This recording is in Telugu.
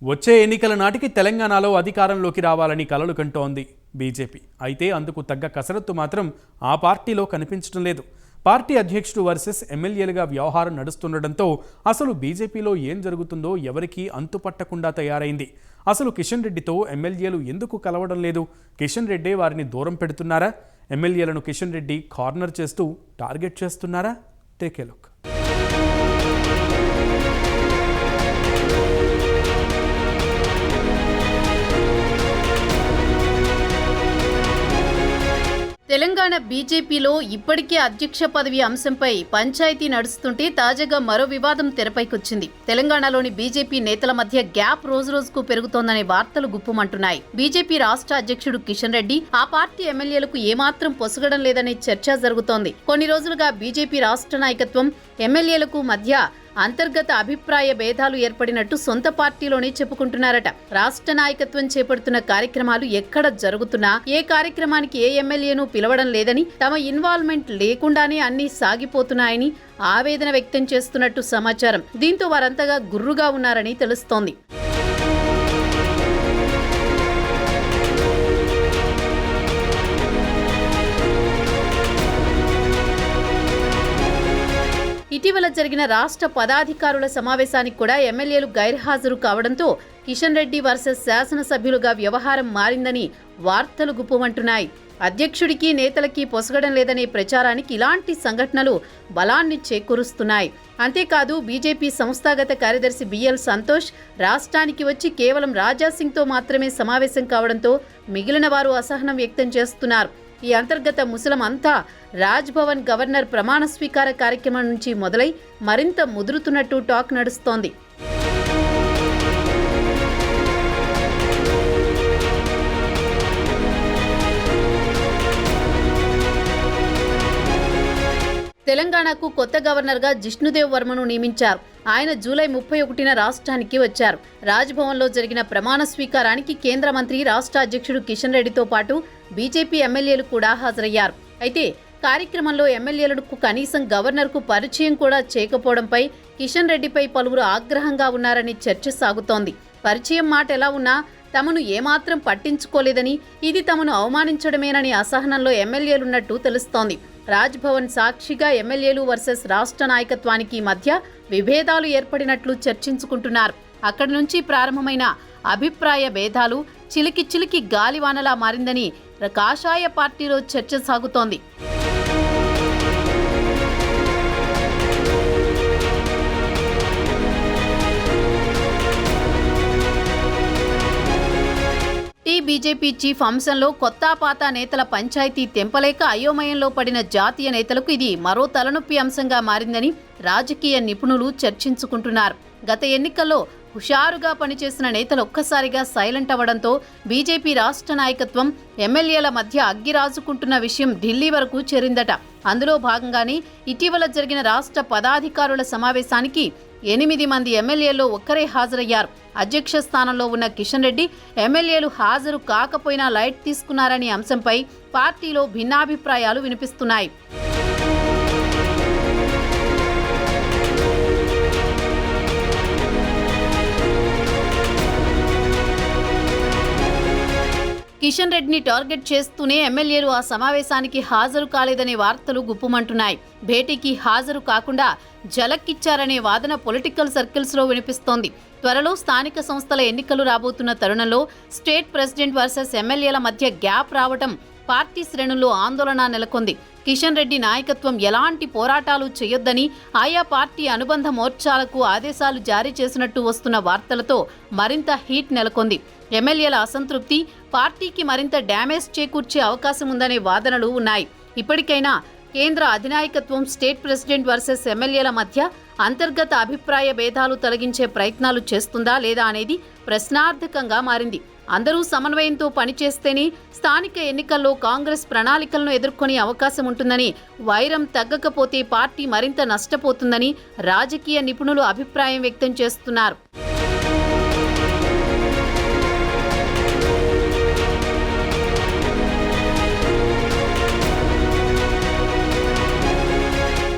వచ్చే ఎన్నికల నాటికి తెలంగాణలో అధికారంలోకి రావాలని కలలు కంటోంది బీజేపీ. అయితే అందుకు తగ్గ కసరత్తు మాత్రం ఆ పార్టీలో కనిపించడం లేదు. పార్టీ అధ్యక్షుడు వర్సెస్ ఎమ్మెల్యేలుగా వ్యవహారం నడుస్తుండటంతో అసలు బీజేపీలో ఏం జరుగుతుందో ఎవరికీ అంతుపట్టకుండా తయారైంది. అసలు కిషన్ రెడ్డితో ఎమ్మెల్యేలు ఎందుకు కలవడం లేదు? కిషన్ రెడ్డి వారిని దూరం పెడుతున్నారా? ఎమ్మెల్యేలను కిషన్ రెడ్డి కార్నర్ చేస్తూ టార్గెట్ చేస్తున్నారా? Take a look. తెలంగాణ బీజేపీలో ఇప్పటికే అధ్యక్ష పదవి అంశంపై పంచాయతీ నడుస్తుంటే తాజాగా మరో వివాదం తెరపైకొచ్చింది. తెలంగాణలోని బీజేపీ నేతల మధ్య గ్యాప్ రోజురోజుకు పెరుగుతోందనే వార్తలు గుప్పుమంటున్నాయి. బీజేపీ రాష్ట్ర అధ్యక్షుడు కిషన్ రెడ్డి ఆ పార్టీ ఎమ్మెల్యేలకు ఏమాత్రం పొసగడం లేదనే చర్చ జరుగుతోంది. కొన్ని రోజులుగా బీజేపీ రాష్ట్ర నాయకత్వం ఎమ్మెల్యేలకు మధ్య అంతర్గత అభిప్రాయ భేదాలు ఏర్పడినట్టు సొంత పార్టీలోనే చెప్పుకుంటున్నారట. రాష్ట్ర నాయకత్వం చేపడుతున్న కార్యక్రమాలు ఎక్కడ జరుగుతున్నా ఏ కార్యక్రమానికి ఏ ఎమ్మెల్యేను పిలవడం లేదని, తమ ఇన్వాల్వ్మెంట్ లేకుండానే అన్ని సాగిపోతున్నాయని ఆవేదన వ్యక్తం చేస్తున్నట్టు సమాచారం. దీంతో వారంతగా గుర్రుగా ఉన్నారని తెలుస్తోంది. ఇటీవల జరిగిన రాష్ట్ర పదాధికారుల సమావేశానికి కూడా ఎమ్మెల్యేలు గైర్హాజరు కావడంతో కిషన్ రెడ్డి వర్సెస్ శాసనసభ్యులుగా వ్యవహారం మారిందని వార్తలు గుప్పుమంటున్నాయి. అధ్యక్షుడికి నేతలకి పొసగడం లేదనే ప్రచారానికి ఇలాంటి సంఘటనలు బలాన్ని చేకూరుస్తున్నాయి. అంతేకాదు, బీజేపీ సంస్థాగత కార్యదర్శి బిఎల్ సంతోష్ రాష్ట్రానికి వచ్చి కేవలం రాజాసింగ్తో మాత్రమే సమావేశం కావడంతో మిగిలిన వారు అసహనం వ్యక్తం చేస్తున్నారు. ఈ అంతర్గత ముసలం అంతా రాజ్భవన్ గవర్నర్ ప్రమాణ స్వీకార కార్యక్రమం నుంచి మొదలై మరింత ముదురుతున్నట్టు టాక్ నడుస్తోంది. తెలంగాణకు కొత్త గవర్నర్గా జిష్ణుదేవ్ వర్మను నియమించారు. ఆయన జూలై 31న రాష్ట్రానికి వచ్చారు. రాజ్భవన్లో జరిగిన ప్రమాణ స్వీకారానికి కేంద్ర మంత్రి, రాష్ట్ర అధ్యక్షుడు కిషన్ రెడ్డితో పాటు బీజేపీ ఎమ్మెల్యేలు కూడా హాజరయ్యారు. అయితే కార్యక్రమంలో ఎమ్మెల్యేలకు కనీసం గవర్నర్కు పరిచయం కూడా చేయకపోవడంపై కిషన్ రెడ్డిపై పలువురు ఆగ్రహంగా ఉన్నారని చర్చ సాగుతోంది. పరిచయం మాట ఎలా ఉన్నా తమను ఏమాత్రం పట్టించుకోలేదని, ఇది తమను అవమానించడమేనని అసహనంలో ఎమ్మెల్యేలున్నట్టు తెలుస్తోంది. రాజ్భవన్ సాక్షిగా ఎమ్మెల్యేలు వర్సెస్ రాష్ట్ర నాయకత్వానికి మధ్య విభేదాలు ఏర్పడినట్లు చర్చించుకుంటున్నారు. అక్కడి నుంచి ప్రారంభమైన అభిప్రాయ భేదాలు చిలికి చిలికి గాలివానలా మారిందని కాషాయ పార్టీలో చర్చ సాగుతోంది. బీజేపీ చీఫ్ అంశంలో కొత్త పాత నేతల పంచాయతీ తెంపలేక అయోమయంలో పడిన జాతీయ నేతలకు ఇది మరో తలనొప్పి అంశంగా మారిందని రాజకీయ నిపుణులు చర్చించుకుంటున్నారు. గత ఎన్నికల్లో హుషారుగా పనిచేసిన నేతలు ఒక్కసారిగా సైలెంట్ అవ్వడంతో బీజేపీ రాష్ట్ర నాయకత్వం ఎమ్మెల్యేల మధ్య అగ్గిరాజుకుంటున్న విషయం ఢిల్లీ వరకు చేరిందట. అందులో భాగంగానే ఇటీవల జరిగిన రాష్ట్ర పదాధికారుల సమావేశానికి 8 మంది ఎమ్మెల్యేల్లో ఒక్కరే హాజరయ్యారు. అధ్యక్ష స్థానంలో ఉన్న కిషన్ రెడ్డి ఎమ్మెల్యేలు హాజరు కాకపోయినా లైట్ తీసుకున్నారనే అంశంపై పార్టీలో భిన్నాభిప్రాయాలు వినిపిస్తున్నాయి. కిషన్ రెడ్డిని టార్గెట్ చేస్తూనే ఎమ్మెల్యేలు ఆ సమావేశానికి హాజరు కాలేదనే వార్తలు గుప్పుమంటున్నాయి. భేటీకి హాజరు కాకుండా జలక్కిచ్చారనే వాదన పొలిటికల్ సర్కిల్స్లో వినిపిస్తోంది. త్వరలో స్థానిక సంస్థల ఎన్నికలు రాబోతున్న తరుణంలో స్టేట్ ప్రెసిడెంట్ వర్సెస్ ఎమ్మెల్యేల మధ్య గ్యాప్ రావటం పార్టీ శ్రేణుల్లో ఆందోళన నెలకొంది. కిషన్ రెడ్డి నాయకత్వం ఎలాంటి పోరాటాలు చేయొద్దని ఆయా పార్టీ అనుబంధ మోర్చాలకు ఆదేశాలు జారీ చేసినట్టు వస్తున్న వార్తలతో మరింత హీట్ నెలకొంది. ఎమ్మెల్యేల అసంతృప్తి పార్టీకి మరింత డ్యామేజ్ చేకూర్చే అవకాశం ఉందనే వాదనలు ఉన్నాయి. ఇప్పటికైనా కేంద్ర అధినాయకత్వం స్టేట్ ప్రెసిడెంట్ వర్సెస్ ఎమ్మెల్యేల మధ్య అంతర్గత అభిప్రాయ భేదాలు తొలగించే ప్రయత్నాలు చేస్తుందా లేదా అనేది ప్రశ్నార్థకంగా మారింది. అందరూ సమన్వయంతో పనిచేస్తేనే స్థానిక ఎన్నికల్లో కాంగ్రెస్ ప్రణాళికలను ఎదుర్కొనే అవకాశం ఉంటుందని, వైరం తగ్గకపోతే పార్టీ మరింత నష్టపోతుందని రాజకీయ నిపుణులు అభిప్రాయం వ్యక్తం చేస్తున్నారు.